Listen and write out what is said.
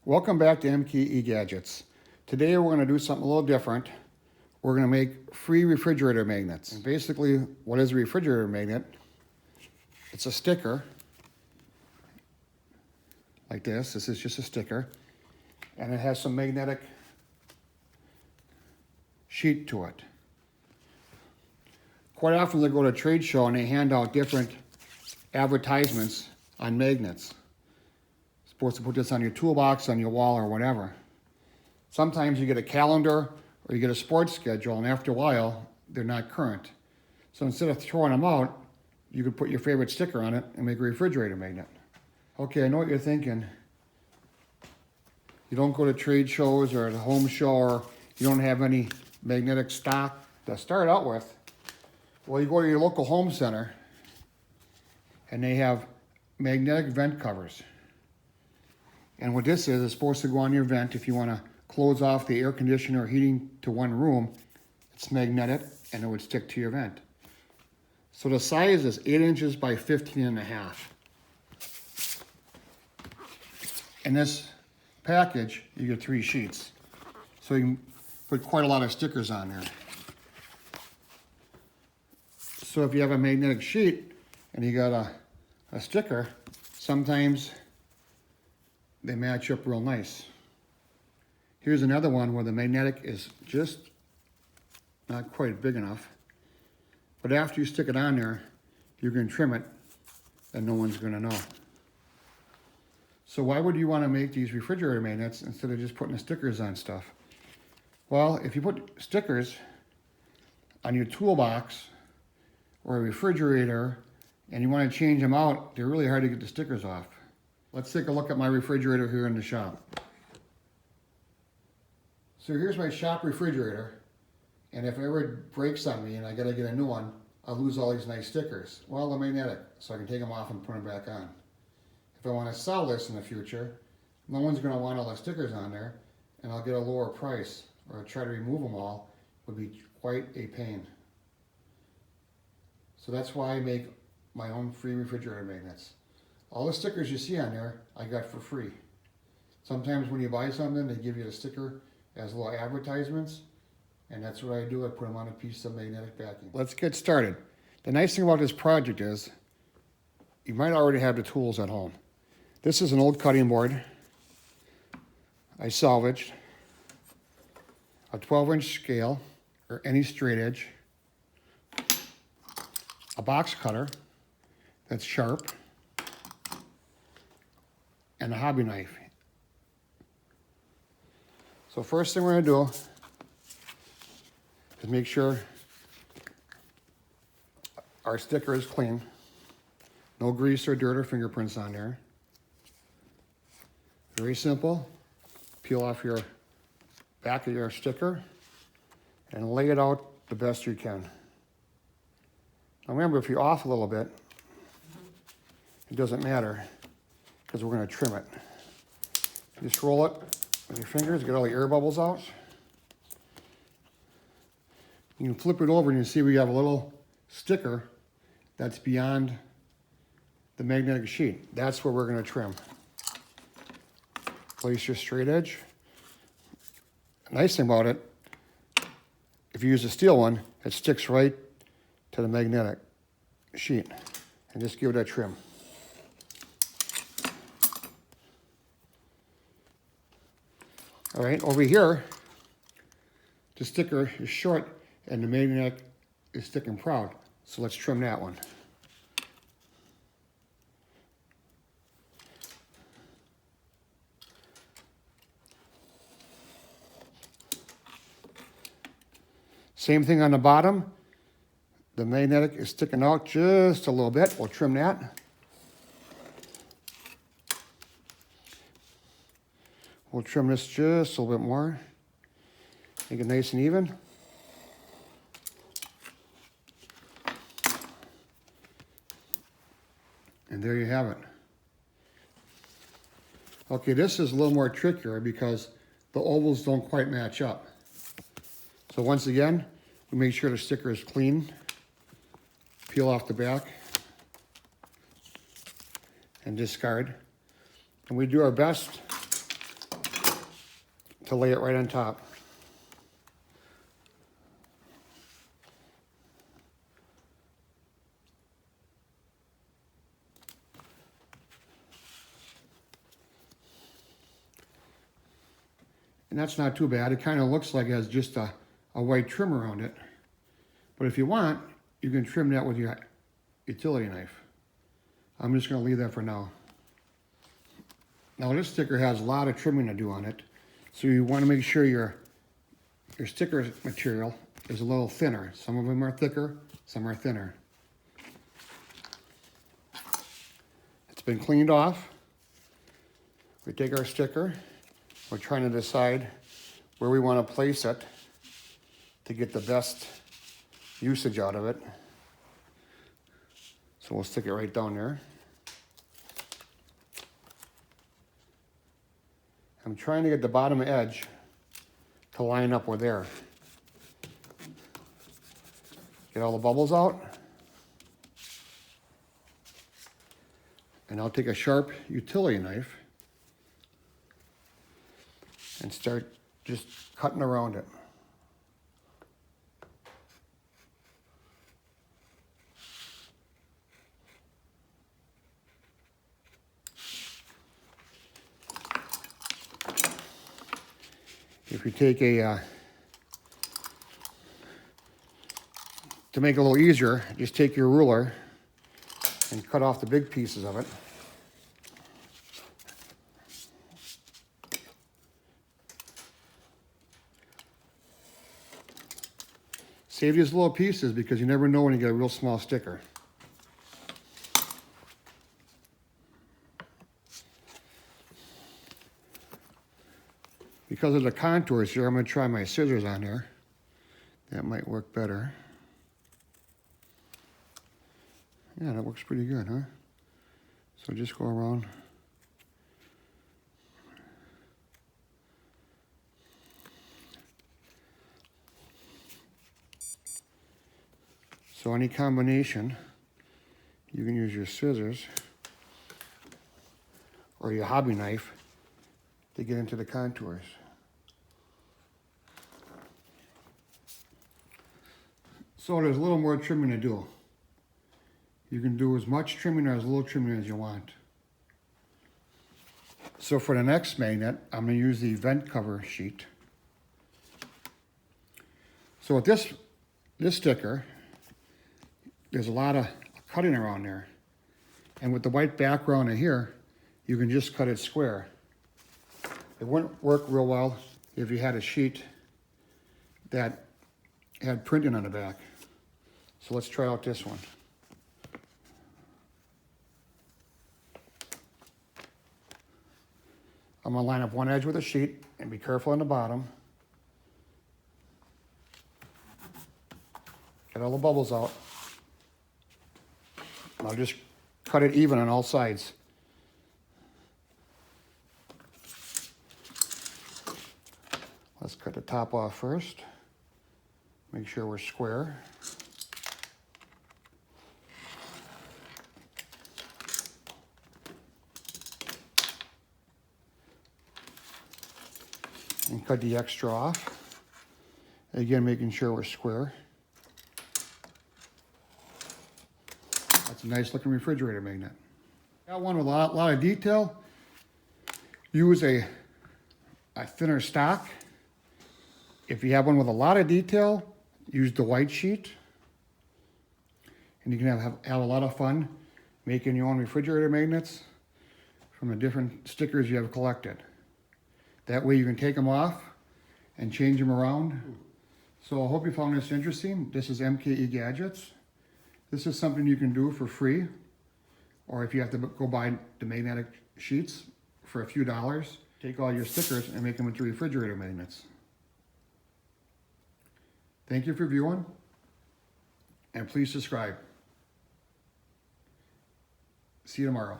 Welcome back to MKE Gadgets. Today we're going to do something a little different. We're going to make free refrigerator magnets. And basically, what is a refrigerator magnet? It's a sticker like this. This is just a sticker. And it has some magnetic sheet to it. Quite often they go to a trade show and they hand out different advertisements on magnets. Supposed to put this on your toolbox, on your wall, or whatever. Sometimes you get a calendar or you get a sports schedule, and after a while, they're not current. So instead of throwing them out, you could put your favorite sticker on it and make a refrigerator magnet. Okay, I know what you're thinking. You don't go to trade shows or the home show, or you don't have any magnetic stock to start out with. Well, you go to your local home center, and they have magnetic vent covers. And what this is, it's supposed to go on your vent if you want to close off the air conditioner or heating to one room. It's magnetic and it would stick to your vent. So the size is 8 inches by 15.5. In this package, you get 3 sheets. So you can put quite a lot of stickers on there. So if you have a magnetic sheet and you got a sticker, sometimes they match up real nice. Here's another one where the magnetic is just not quite big enough. But after you stick it on there, you can trim it and no one's gonna know. So why would you wanna make these refrigerator magnets instead of just putting the stickers on stuff? Well, if you put stickers on your toolbox or a refrigerator and you wanna change them out, they're really hard to get the stickers off. Let's take a look at my refrigerator here in the shop. So here's my shop refrigerator, and if it ever breaks on me and I gotta get a new one, I'll lose all these nice stickers. Well, they're magnetic, so I can take them off and put them back on. If I wanna sell this in the future, no one's gonna want all the stickers on there, and I'll get a lower price, or try to remove them all would be quite a pain. So that's why I make my own free refrigerator magnets. All the stickers you see on there, I got for free. Sometimes when you buy something, they give you the sticker as little advertisements, and that's what I do. I put them on a piece of magnetic backing. Let's get started. The nice thing about this project is you might already have the tools at home. This is an old cutting board I salvaged, a 12-inch scale, or any straight edge, a box cutter that's sharp, and a hobby knife. So first thing we're gonna do is make sure our sticker is clean. No grease or dirt or fingerprints on there. Very simple. Peel off your back of your sticker and lay it out the best you can. Now remember, if you're off a little bit, it doesn't matter, because we're going to trim it. Just roll it with your fingers, get all the air bubbles out. You can flip it over and you see we have a little sticker that's beyond the magnetic sheet. That's where we're going to trim. Place your straight edge. Nice thing about it, if you use a steel one, it sticks right to the magnetic sheet. And just give it a trim. All right, over here, the sticker is short and the magnetic is thick and proud. So let's trim that one. Same thing on the bottom. The magnetic is sticking out just a little bit. We'll trim that. We'll trim this just a little bit more. Make it nice and even. And there you have it. Okay, this is a little more trickier because the ovals don't quite match up. So once again, we make sure the sticker is clean. Peel off the back and discard. And we do our best to lay it right on top. And that's not too bad. It kind of looks like it has just a white trim around it. But if you want, you can trim that with your utility knife. I'm just going to leave that for now. Now this sticker has a lot of trimming to do on it. So you want to make sure your sticker material is a little thinner. Some of them are thicker, some are thinner. It's been cleaned off. We take our sticker. We're trying to decide where we want to place it to get the best usage out of it. So we'll stick it right down there. I'm trying to get the bottom edge to line up with there. Get all the bubbles out. And I'll take a sharp utility knife and start just cutting around it. If you take to make it a little easier, just take your ruler and cut off the big pieces of it. Save these little pieces because you never know when you get a real small sticker. Because of the contours here, I'm going to try my scissors on there. That might work better. Yeah, that works pretty good, huh? So just go around. So any combination, you can use your scissors or your hobby knife to get into the contours. So there's a little more trimming to do. You can do as much trimming or as little trimming as you want. So for the next magnet, I'm going to use the vent cover sheet. So with this sticker, there's a lot of cutting around there. And with the white background in here, you can just cut it square. It wouldn't work real well if you had a sheet that had printing on the back. So let's try out this one. I'm going to line up one edge with a sheet and be careful on the bottom. Get all the bubbles out. And I'll just cut it even on all sides. Let's cut the top off first. Make sure we're square. And cut the extra off. Again, making sure we're square. That's a nice looking refrigerator magnet. Got one with a lot of detail. Use a thinner stock. If you have one with a lot of detail, use the white sheet. And you can have a lot of fun making your own refrigerator magnets from the different stickers you have collected. That way you can take them off and change them around. So I hope you found this interesting. This is MKE Gadgets. This is something you can do for free, or if you have to go buy the magnetic sheets for a few dollars, take all your stickers and make them into refrigerator magnets. Thank you for viewing, and please subscribe. See you tomorrow.